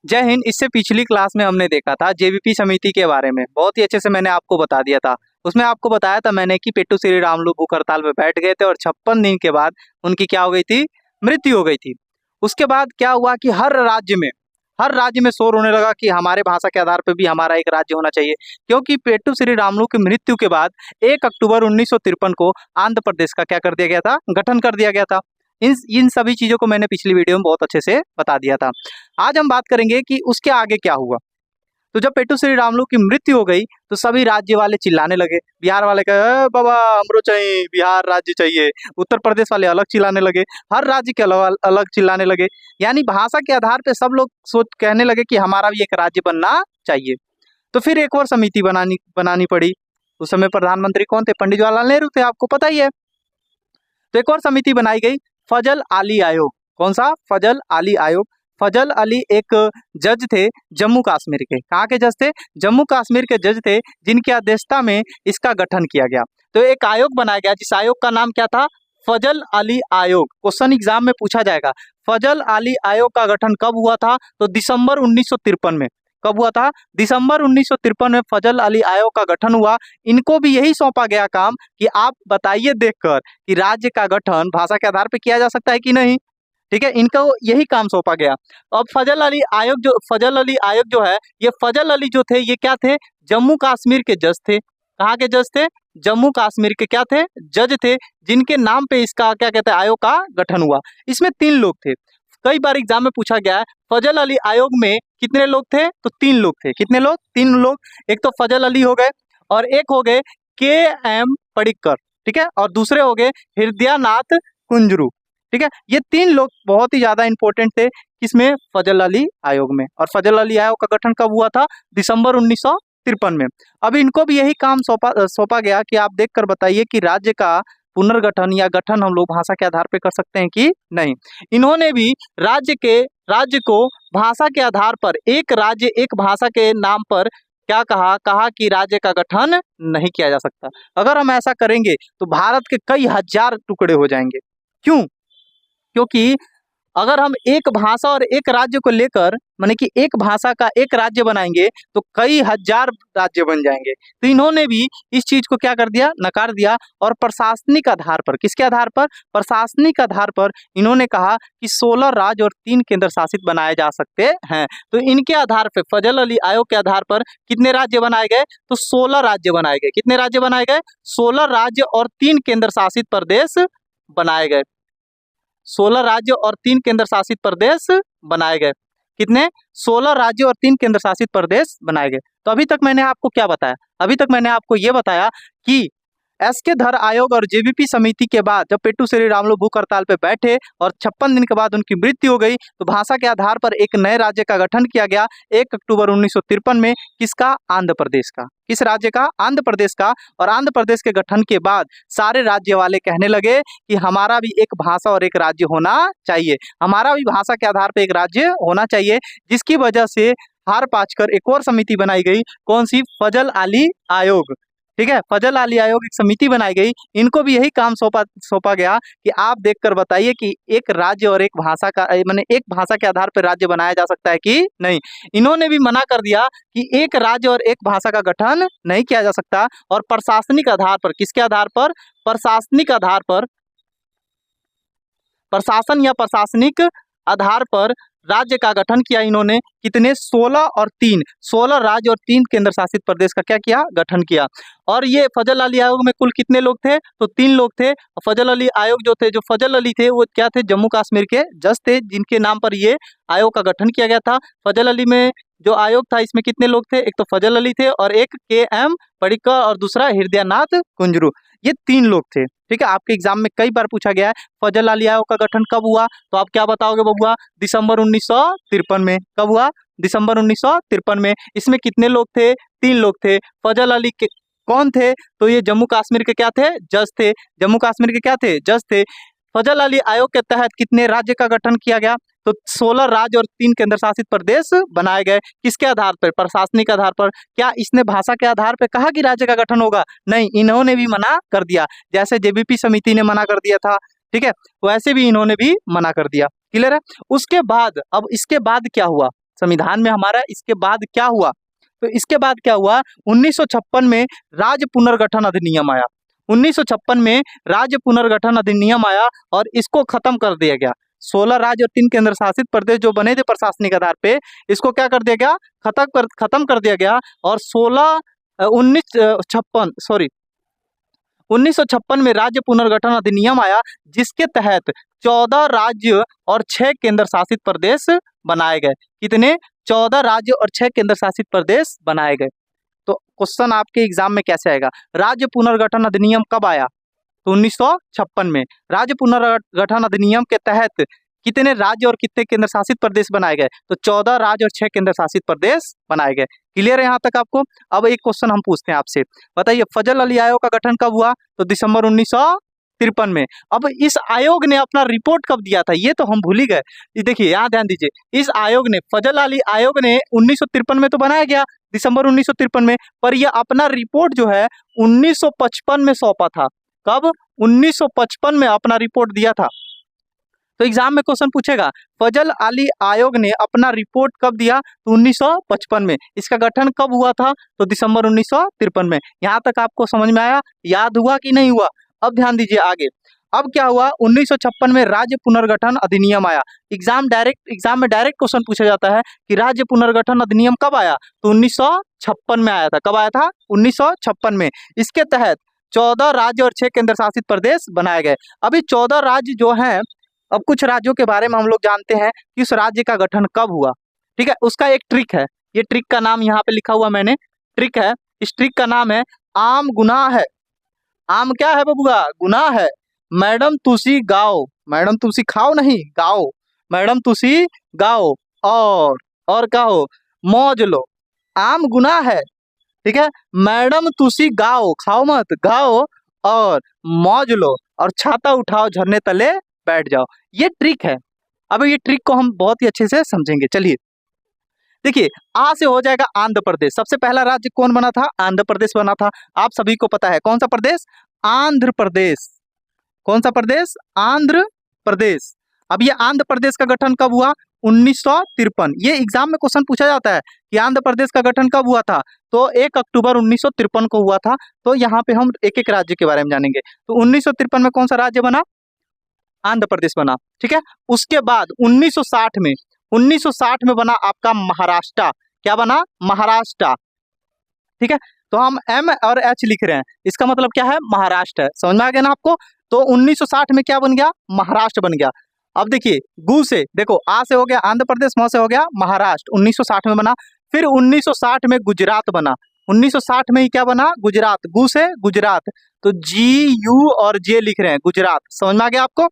जय हिंद। इससे पिछली क्लास में हमने देखा था जेबीपी समिति के बारे में, बहुत ही अच्छे से मैंने आपको बता दिया था। उसमें आपको बताया था मैंने कि पेट्टू श्री रामुलु भूख हड़ताल पे बैठ गए थे और 56 दिन के बाद उनकी क्या हो गई थी, मृत्यु हो गई थी। उसके बाद क्या हुआ कि हर राज्य में शोर होने लगा कि हमारे भाषा के आधार पर भी हमारा एक राज्य होना चाहिए, क्योंकि पेट्टू श्री रामुलु की मृत्यु के बाद 1 अक्टूबर 1953 को आंध्र प्रदेश का क्या कर दिया गया था, गठन कर दिया गया था। इन सभी चीजों को मैंने पिछली वीडियो में बहुत अच्छे से बता दिया था। आज हम बात करेंगे कि उसके आगे क्या हुआ। तो जब पेट्टू श्री रामुलु की मृत्यु हो गई तो सभी राज्य वाले चिल्लाने लगे। बिहार वाले कहे बाबा हमरो चाहिए, बिहार राज्य चाहिए। उत्तर प्रदेश वाले अलग चिल्लाने लगे, हर राज्य के अलग अलग चिल्लाने लगे। यानी भाषा के आधार पे सब लोग सोच कहने लगे कि हमारा भी एक राज्य बनना चाहिए। तो फिर एक और समिति बनानी पड़ी। उस समय प्रधानमंत्री कौन थे? पंडित जवाहरलाल नेहरू थे, आपको पता ही है। तो एक और समिति बनाई गई, फजल अली आयोग। कौन सा? फजल अली आयोग। फजल अली एक जज थे जम्मू कश्मीर के। कहाँ के जज थे? जम्मू कश्मीर के जज थे, जिनकी अध्यक्षता में इसका गठन किया गया। तो एक आयोग बनाया गया जिस आयोग का नाम क्या था? फजल अली आयोग। क्वेश्चन एग्जाम में पूछा जाएगा। फजल अली आयोग का गठन कब हुआ था? तो दिसंबर 1953 में। कब हुआ था? दिसंबर 1953 में फजल अली आयोग का गठन हुआ। इनको भी यही सौंपा गया काम कि आप बताइए देखकर कि राज्य का गठन भाषा के आधार पर किया जा सकता है कि नहीं। ठीक है, इनको यही काम सौंपा गया। अब फजल अली आयोग जो है, ये फजल अली जो थे, ये क्या थे? जम्मू कश्मीर के जज थे। कहाँ के जज थे? जम्मू कश्मीर के क्या थे? जज थे, जिनके नाम पे इसका क्या कहते हैं, आयोग का गठन हुआ। इसमें 3 लोग थे। कई बार एग्जाम में पूछा गया है फजल अली आयोग में कितने लोग थे? तो 3 लोग थे। कितने लोग? 3 लोग। एक तो फजल अली हो गए और एक हो गए के.एम. पडिक्कर, ठीक है, और दूसरे हो गए हृदयनाथ कुंजरू। ठीक है, ये 3 लोग बहुत ही ज्यादा इंपॉर्टेंट थे किसमें? फजल अली आयोग में। और फजल अली आयोग का गठन कब हुआ था? दिसंबर 1953 में। अब इनको भी यही काम सौंपा गया कि आप देखकर बताइए कि राज्य का पुनर्गठन या गठन हम लोग भाषा के आधार पर कर सकते हैं कि नहीं। इन्होंने भी राज्य को भाषा के आधार पर एक राज्य एक भाषा के नाम पर क्या कहा कि राज्य का गठन नहीं किया जा सकता। अगर हम ऐसा करेंगे तो भारत के कई हजार टुकड़े हो जाएंगे। क्यों? क्योंकि अगर हम एक भाषा और एक राज्य को लेकर माने कि एक भाषा का एक राज्य बनाएंगे तो कई हजार राज्य बन जाएंगे। तो इन्होंने भी इस चीज को क्या कर दिया? नकार दिया। और प्रशासनिक आधार पर, किसके आधार पर? प्रशासनिक आधार पर इन्होंने कहा कि 16 राज्य और 3 केंद्र शासित बनाए जा सकते हैं। तो इनके आधार पर, फजल अली आयोग के आधार पर कितने राज्य बनाए गए? तो 16 राज्य बनाए गए। कितने राज्य बनाए गए? 16 राज्य और 3 केंद्र शासित प्रदेश बनाए गए। 16 राज्य और 3 केंद्र शासित प्रदेश बनाए गए। कितने? 16 राज्य और 3 केंद्र शासित प्रदेश बनाए गए। तो अभी तक मैंने आपको क्या बताया? अभी तक मैंने आपको ये बताया कि एस.के. धर आयोग और जेबीपी समिति के बाद जब पेट्टू श्री रामुलु भूख हड़ताल पे बैठे और 56 दिन के बाद उनकी मृत्यु हो गई तो भाषा के आधार पर एक नए राज्य का गठन किया गया 1 अक्टूबर 1953 में। किसका? आंध्र प्रदेश का। किस राज्य का? आंध्र प्रदेश का। और आंध्र प्रदेश के गठन के बाद सारे राज्य वाले कहने लगे कि हमारा भी एक भाषा और एक राज्य होना चाहिए, हमारा भी भाषा के आधार पर एक राज्य होना चाहिए। जिसकी वजह से हार पाकर एक और समिति बनाई गई। कौन सी? फजल अली आयोग। ठीक है, फजल अली आयोग एक समिति बनाई गई। इनको भी यही काम सौंपा गया कि आप देखकर बताइए कि एक राज्य और एक भाषा का माने एक भाषा के आधार पर राज्य बनाया जा सकता है कि नहीं। इन्होंने भी मना कर दिया कि एक राज्य और एक भाषा का गठन नहीं किया जा सकता। और प्रशासनिक आधार पर, किसके आधार पर? प्रशासनिक आधार पर, प्रशासन या प्रशासनिक आधार पर राज्य का गठन किया इन्होंने। कितने? 16 राज्य और 3 केंद्र शासित प्रदेश का क्या किया? गठन किया। और ये फजल अली आयोग में कुल कितने लोग थे? तो 3 लोग थे। फजल अली आयोग जो थे, जो फजल अली थे, वो क्या थे? जम्मू कश्मीर के जज थे, जिनके नाम पर ये आयोग का गठन किया गया था। फजल अली में जो आयोग था इसमें कितने लोग थे? एक तो फजल अली थे और एक के.एम. पडिक्कर और दूसरा हृदयनाथ कुंजरू। ये 3 लोग थे। ठीक है, आपके एग्जाम में कई बार पूछा गया है फजल अली आयोग का गठन कब हुआ, तो आप क्या बताओगे बबुआ? दिसंबर 1953 में। कब हुआ? दिसंबर 1953 में। इसमें कितने लोग थे? 3 लोग थे। फजल अली के कौन थे? तो ये जम्मू कश्मीर के क्या थे? जज थे। जम्मू कश्मीर के क्या थे? जज थे। फजल अली आयोग के तहत कितने राज्य का गठन किया गया? तो 16 राज्य और 3 केंद्र शासित प्रदेश बनाए गए। किसके आधार पर? प्रशासनिक आधार पर। क्या इसने भाषा के आधार पर कहा कि राज्य का गठन होगा? नहीं, इन्होंने भी मना कर दिया। जैसे जेबीपी समिति ने मना कर दिया था, ठीक है, वैसे भी इन्होंने भी मना कर दिया। क्लियर है? उसके बाद, अब इसके बाद क्या हुआ? संविधान में हमारा इसके बाद क्या हुआ, तो इसके बाद क्या हुआ, 1956 में राज्य पुनर्गठन अधिनियम आया। 1956 में राज्य पुनर्गठन अधिनियम आया और इसको खत्म कर दिया गया। 16 राज्य और 3 केंद्र शासित प्रदेश जो बने थे प्रशासनिक आधार पे, इसको क्या कर दिया गया, खत्म कर दिया गया। और 1956 में राज्य पुनर्गठन अधिनियम आया, जिसके तहत 14 राज्य और 6 केंद्र शासित प्रदेश बनाए गए। कितने, 14 राज्य और 6 केंद्र शासित प्रदेश बनाए गए। तो क्वेश्चन आपके एग्जाम में कैसे आएगा, राज्य पुनर्गठन अधिनियम कब आया, तो 1956 में। राज्य पुनर्गठन अधिनियम के तहत कितने राज्य और कितने केंद्र शासित प्रदेश बनाए गए, तो 14 राज्य और 6 केंद्र शासित प्रदेश बनाए गए। क्लियर है यहाँ तक आपको। अब एक क्वेश्चन हम पूछते हैं आपसे, बताइए फजल अली आयोग का गठन कब हुआ, तो दिसंबर 1953 में। अब इस आयोग ने अपना रिपोर्ट कब दिया था, ये तो हम भूल ही गए। ये देखिए यहाँ ध्यान दीजिए, इस आयोग ने, फजल अली आयोग ने 1953 में तो बनाया गया, दिसंबर 1953 में, पर यह अपना रिपोर्ट जो है 1955 में सौंपा था। कब, 1955 में अपना रिपोर्ट दिया था। तो एग्जाम में क्वेश्चन पूछेगा फजल अली आयोग ने अपना रिपोर्ट कब दिया, तो 1955 में। इसका गठन कब हुआ था, तो दिसंबर 1953 में। यहाँ तक आपको समझ में आया, याद हुआ कि नहीं हुआ। अब ध्यान दीजिए आगे। अब क्या हुआ, 1956 में राज्य पुनर्गठन अधिनियम आया। एग्जाम में डायरेक्ट क्वेश्चन पूछा जाता है कि राज्य पुनर्गठन अधिनियम कब आया, तो 1956 में आया था। कब आया था, 1956 में। इसके तहत 14 राज्य और 6 केंद्र शासित प्रदेश बनाए गए। अभी 14 राज्य जो हैं, अब कुछ राज्यों के बारे में हम लोग जानते हैं कि उस राज्य का गठन कब हुआ। ठीक है, उसका एक ट्रिक है, ये ट्रिक का नाम यहाँ पे लिखा हुआ मैंने, ट्रिक है। इस ट्रिक का नाम है आम गुनाह है। आम क्या है बबुआ, गुनाह है। मैडम तुसी गाओ, मैडम तुसी खाओ नहीं, गाओ, मैडम तुसी गाओ, और क्या हो, मौज लो। आम गुनाह है, ठीक है। मैडम तुसी गाओ, खाओ मत, गाओ और मौज लो, और छाता उठाओ झरने तले बैठ जाओ। ये ट्रिक है। अब ये ट्रिक को हम बहुत ही अच्छे से समझेंगे। चलिए देखिए, आ से हो जाएगा आंध्र प्रदेश। सबसे पहला राज्य कौन बना था, आंध्र प्रदेश बना था। आप सभी को पता है कौन सा प्रदेश, आंध्र प्रदेश। कौन सा प्रदेश, आंध्र प्रदेश। अब ये आंध्र प्रदेश का गठन कब हुआ, 1953। ये एग्जाम में क्वेश्चन पूछा जाता है कि आंध्र प्रदेश का गठन कब हुआ था, तो 1 अक्टूबर 1953 को हुआ था। तो यहाँ पे हम एक एक राज्य के बारे में जानेंगे। तो 1953 में कौन सा राज्य बना, आंध्र प्रदेश बना, ठीक है। उसके बाद 1960 में बना आपका महाराष्ट्र। क्या बना, महाराष्ट्र, ठीक है। तो हम M और H लिख रहे हैं, इसका मतलब क्या है, महाराष्ट्र है। समझ में आ गया ना आपको। तो 1960 में क्या बन गया, महाराष्ट्र बन गया। अब देखिए गु से, देखो आ से हो गया आंध्र प्रदेश, म से हो गया महाराष्ट्र, 1960 में बना। फिर 1960 में गुजरात बना। 1960 में ही क्या बना, गुजरात, गु से गुजरात। तो GU और J लिख रहे हैं, गुजरात। समझ में आ गया आपको,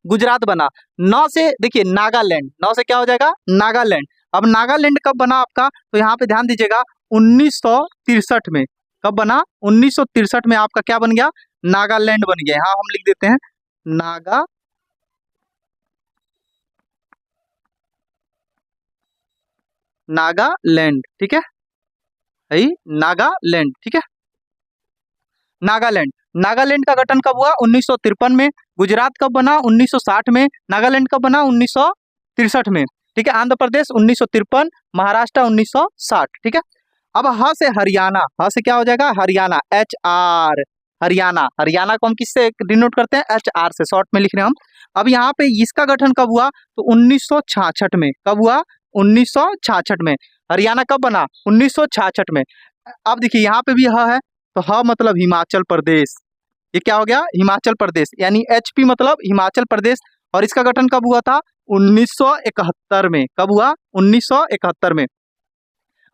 गुजरात बना। 9 से देखिए नागालैंड, 9 से क्या हो जाएगा, नागालैंड। अब नागालैंड कब बना आपका, तो यहाँ पे ध्यान दीजिएगा 1963 में। कब बना, 1963 में आपका क्या बन गया, नागालैंड बन गया। यहाँ हम लिख देते हैं नागालैंड, ठीक है, नागालैंड, ठीक है, नागालैंड। नागालैंड का गठन कब हुआ, 1953 में। गुजरात कब बना, 1960 में। नागालैंड कब बना, 1963 में, ठीक है। आंध्र प्रदेश 1953, महाराष्ट्र 1960, ठीक है। अब ह से हरियाणा, ह से क्या हो जाएगा, हरियाणा, HR, हरियाणा। हरियाणा को हम किससे डिनोट करते हैं, HR से, शॉर्ट में लिख रहे हैं हम। अब यहाँ पे इसका गठन कब हुआ, तो 1966 में। कब हुआ, 1966 में। हरियाणा कब बना, 1966 में। अब देखिए यहाँ पे भी ह है, तो ह मतलब हिमाचल प्रदेश। ये क्या हो गया, हिमाचल प्रदेश, यानी HP मतलब हिमाचल प्रदेश। और इसका गठन कब हुआ था, 1971 में। कब हुआ, 1971 में।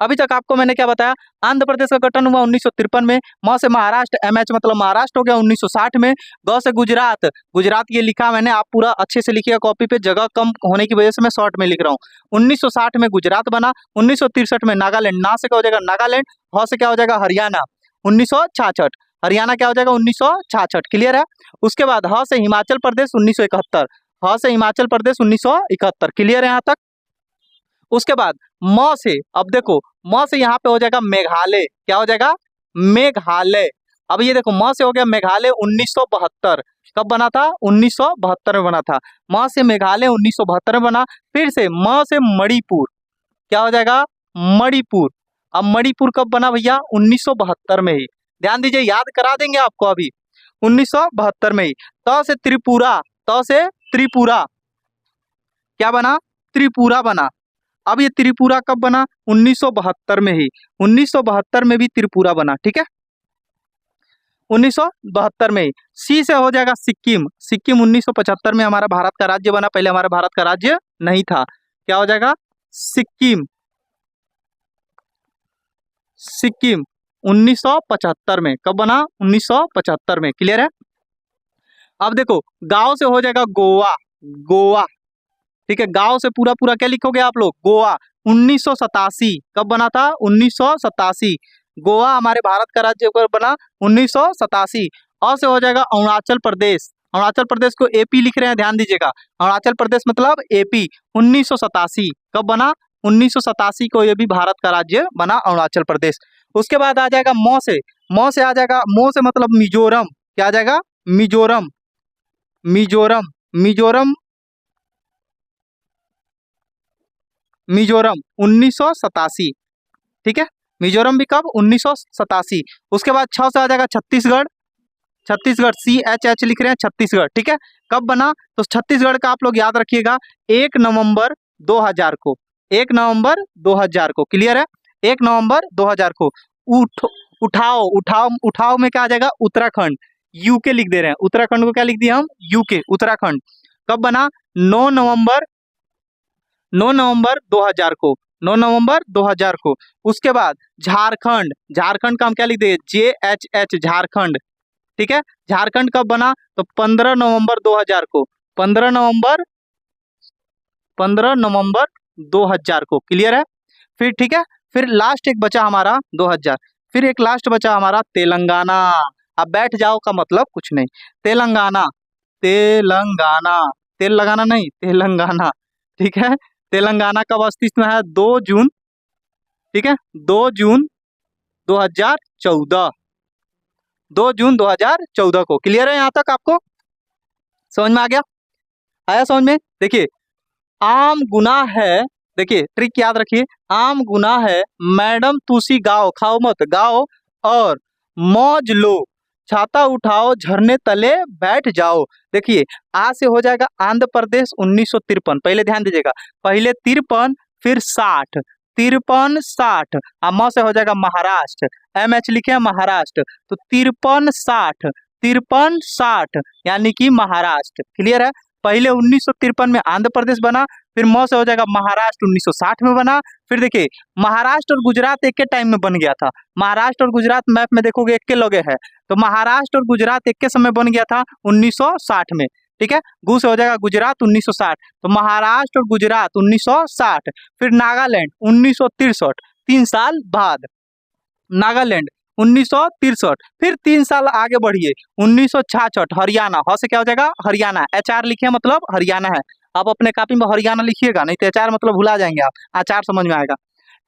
अभी तक आपको मैंने क्या बताया, आंध्र प्रदेश का गठन हुआ 1953 में। म से महाराष्ट्र, MH मतलब महाराष्ट्र हो गया 1960 में। ग से गुजरात, गुजरात ये लिखा मैंने, आप पूरा अच्छे से लिखिएगा कॉपी पे, जगह कम होने की वजह से मैं शॉर्ट में लिख रहा हूँ। 1960 में गुजरात बना। 1963 में नागालैंड, ना से क्या हो जाएगा, नागालैंड। ह से क्या हो जाएगा, हरियाणा, 1966। हरियाणा क्या हो जाएगा, 1966। क्लियर है। उसके बाद ह से हिमाचल प्रदेश 1971, ह से हिमाचल प्रदेश 1971। क्लियर है यहाँ तक। उसके बाद म से, अब देखो म से यहाँ पे हो जाएगा मेघालय। क्या हो जाएगा, मेघालय। अब ये देखो म से हो गया मेघालय 1972, कब बना था? 1972 में बना था। म से मेघालय 1972 में बना। फिर से म से मणिपुर, क्या हो जाएगा? मणिपुर। अब मणिपुर कब बना भैया? 1972 में ही। ध्यान दीजिए, याद करा देंगे आपको अभी। 1972 में ही। त से त्रिपुरा, त से त्रिपुरा क्या बना? त्रिपुरा बना। अब ये त्रिपुरा कब बना? 1972 में ही। 1972 में भी त्रिपुरा बना, ठीक है, 1972 में ही। सी से हो जाएगा सिक्किम। सिक्किम 1975 में हमारा भारत का राज्य बना, पहले हमारा भारत का राज्य नहीं था। क्या हो जाएगा? सिक्किम। सिक्किम 1975 में, कब बना? 1975 में। क्लियर है? अब देखो, गांव से हो जाएगा गोवा। गोवा, ठीक है, गांव से पूरा पूरा क्या लिखोगे आप लोग? गोवा। 1987, कब बना था? 1987। गोवा हमारे भारत का राज्य कब बना? 1987। और से हो जाएगा अरुणाचल प्रदेश। अरुणाचल प्रदेश को एपी लिख रहे हैं, ध्यान दीजिएगा। अरुणाचल प्रदेश मतलब एपी। 1987 कब बना? 1987 को ये भी भारत का राज्य बना, अरुणाचल प्रदेश। उसके बाद आ जाएगा म से। म से आ जाएगा, मो से मतलब मिजोरम। क्या आ जाएगा? मिजोरम। मिजोरम, मिजोरम, मिजोरम 1987, ठीक है, मिजोरम भी कब? 1987। उसके बाद 6 से आ जाएगा छत्तीसगढ़। छत्तीसगढ़ CHH लिख रहे हैं, छत्तीसगढ़, ठीक है। कब बना? तो छत्तीसगढ़ का आप लोग याद रखिएगा 1 नवंबर 2000 को। 1 नवंबर 2000 को। क्लियर है? 1 नवंबर 2000 को। उठाओ, उठाओ, उठाओ में क्या आ जाएगा? उत्तराखंड। यूके लिख दे रहे हैं, उत्तराखंड को क्या लिख दिया हम? यूके, उत्तराखंड। कब बना? 9 नवंबर 9 नवंबर 2000 को। 9 नवंबर 2000 को। उसके बाद झारखंड। झारखंड का हम क्या लिख देंगे? JHH, झारखंड, ठीक है। झारखंड कब बना? तो 15 नवंबर 2000 को। 15 नवंबर 2000 को। क्लियर है? फिर ठीक है, फिर लास्ट एक बचा हमारा 2000। फिर एक लास्ट बचा हमारा तेलंगाना। अब बैठ जाओ का मतलब कुछ नहीं। तेलंगाना, तेलंगाना, तेल लगाना नहीं, तेलंगाना, ठीक है। तेलंगाना कब अस्तित्व में है? 2 जून, ठीक है, 2 जून 2014। 2 जून 2014 को। क्लियर है यहाँ तक? आपको समझ में आ गया? आया समझ में? देखिए, आम गुनाह है, देखिए ट्रिक याद रखिए। आम गुनाह है मैडम तुसी गाओ, खाओ मत, गाओ और मौज लो, छाता उठाओ झरने तले बैठ जाओ। देखिए, आ से हो जाएगा आंध्र प्रदेश 1953। पहले ध्यान दीजिएगा, पहले 53 फिर 60, 53 60। म से हो जाएगा महाराष्ट्र। MH लिखे हैं महाराष्ट्र, तो 53 60, 53 60 यानी कि महाराष्ट्र। क्लियर है? पहले 1953 में आंध्र प्रदेश बना, फिर म से हो जाएगा महाराष्ट्र 1960 में बना। फिर देखिए, महाराष्ट्र और गुजरात एक के टाइम में बन गया था। महाराष्ट्र और गुजरात मैप में देखोगे एक के लगे है, तो महाराष्ट्र और गुजरात एक के समय बन गया था 1960 में, ठीक है। गु से हो जाएगा गुजरात 1960, तो महाराष्ट्र और गुजरात 1960। फिर नागालैंड 1963, 3 साल बाद नागालैंड 1963। फिर 3 साल आगे बढ़िए 1966 हरियाणा। ह से क्या हो जाएगा? हरियाणा। HR लिखे मतलब हरियाणा है। आप अपने कॉपी में हरियाणा लिखिएगा, नहीं तो HR मतलब भुला जाएंगे आप। आचार समझ में आएगा।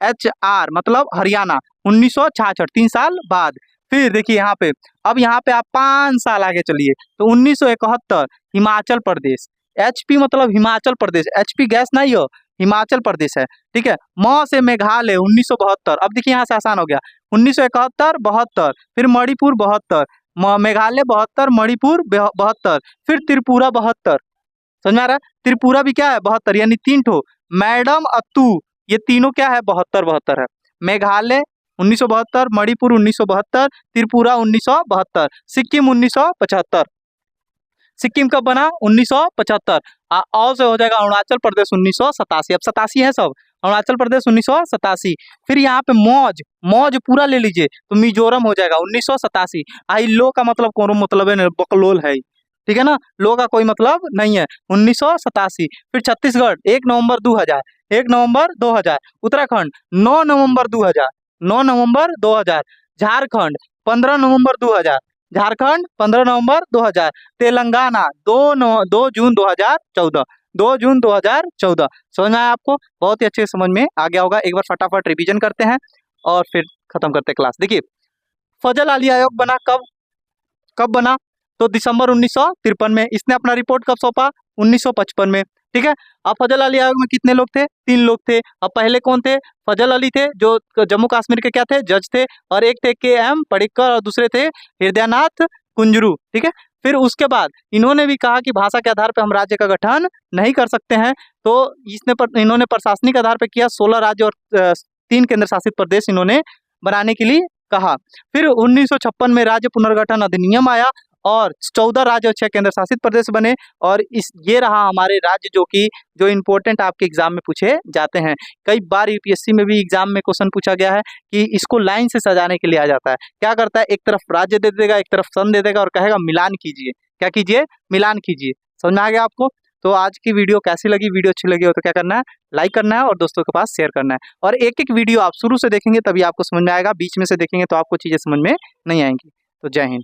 HR मतलब हरियाणा 1966, 3 साल बाद। फिर देखिए यहाँ पे, अब यहाँ पे आप 5 साल आगे चलिए तो 1971 हिमाचल प्रदेश। HP मतलब हिमाचल प्रदेश, HP गैस नहीं हो, हिमाचल प्रदेश है, ठीक है। म से मेघालय 1972। अब देखिए यहाँ से आसान हो गया, 1971 72, फिर मणिपुर 72, मेघालय 72, मणिपुर 72, फिर त्रिपुरा 72। समझ में आ रहा है? त्रिपुरा भी क्या है? 72, यानी 3 ठो। मैडम अतु, ये तीनों क्या है? 72 72 है। मेघालय 1972, मणिपुर 1972, त्रिपुरा 1972, सिक्किम 1975। सिक्किम कब बना? 1975। और से हो जाएगा अरुणाचल प्रदेश 1987। अब 87 है सब, अरुणाचल प्रदेश 1987। फिर यहाँ पे मौज, मौज पूरा ले लीजिए तो मिजोरम हो जाएगा 1987। आई लो का मतलब कोनो मतलब है, बकलोल है, ठीक है ना, लो का कोई मतलब नहीं है, 1987। फिर छत्तीसगढ़ 1 नवंबर 2000, 1 नवंबर 2000। उत्तराखंड 9 नवंबर 2000, 9 नवंबर 2000। झारखंड 15 नवंबर 2000, झारखंड 15 नवंबर 2000। तेलंगाना 2 जून 2014, 2 जून 2014। समझ में आया आपको? बहुत ही अच्छे से समझ में आ गया होगा। एक बार फटाफट रिवीजन करते हैं और फिर खत्म करते हैं क्लास। देखिए, फजल अली आयोग बना कब, कब बना? तो दिसंबर 1953 में। इसने अपना रिपोर्ट कब सौंपा? 1955 में। ठीक है। अब फजल अली आयोग में कितने लोग थे? 3 लोग थे। अब पहले कौन थे? फजल अली थे, जो जम्मू कश्मीर के क्या थे? जज थे। और एक थे के.एम. पडिक्कर और दूसरे थे हृदयनाथ कुंजरू। ठीक है। फिर उसके बाद इन्होंने भी कहा कि भाषा के आधार पर हम राज्य का गठन नहीं कर सकते हैं। तो इन्होंने प्रशासनिक आधार पर किया। 16 राज्य और 3 केंद्र शासित प्रदेश इन्होंने बनाने के लिए कहा। फिर 1956 में राज्य पुनर्गठन अधिनियम आया और 14 राज्य और 6 केंद्र शासित प्रदेश बने। और ये रहा हमारे राज्य जो इम्पोर्टेंट आपके एग्जाम में पूछे जाते हैं। कई बार यूपीएससी में भी एग्जाम में क्वेश्चन पूछा गया है कि इसको लाइन से सजाने के लिए आ जाता है। क्या करता है? एक तरफ राज्य दे देगा, एक तरफ सन दे देगा और कहेगा मिलान कीजिए। क्या कीजिए? मिलान कीजिए। समझ में आ गया आपको? तो आज की वीडियो कैसी लगी? वीडियो अच्छी लगी हो तो क्या करना है? लाइक करना है और दोस्तों के पास शेयर करना है। और एक एक वीडियो आप शुरू से देखेंगे तभी आपको समझ में आएगा, बीच में से देखेंगे तो आपको चीजें समझ में नहीं आएंगी। तो जय हिंद।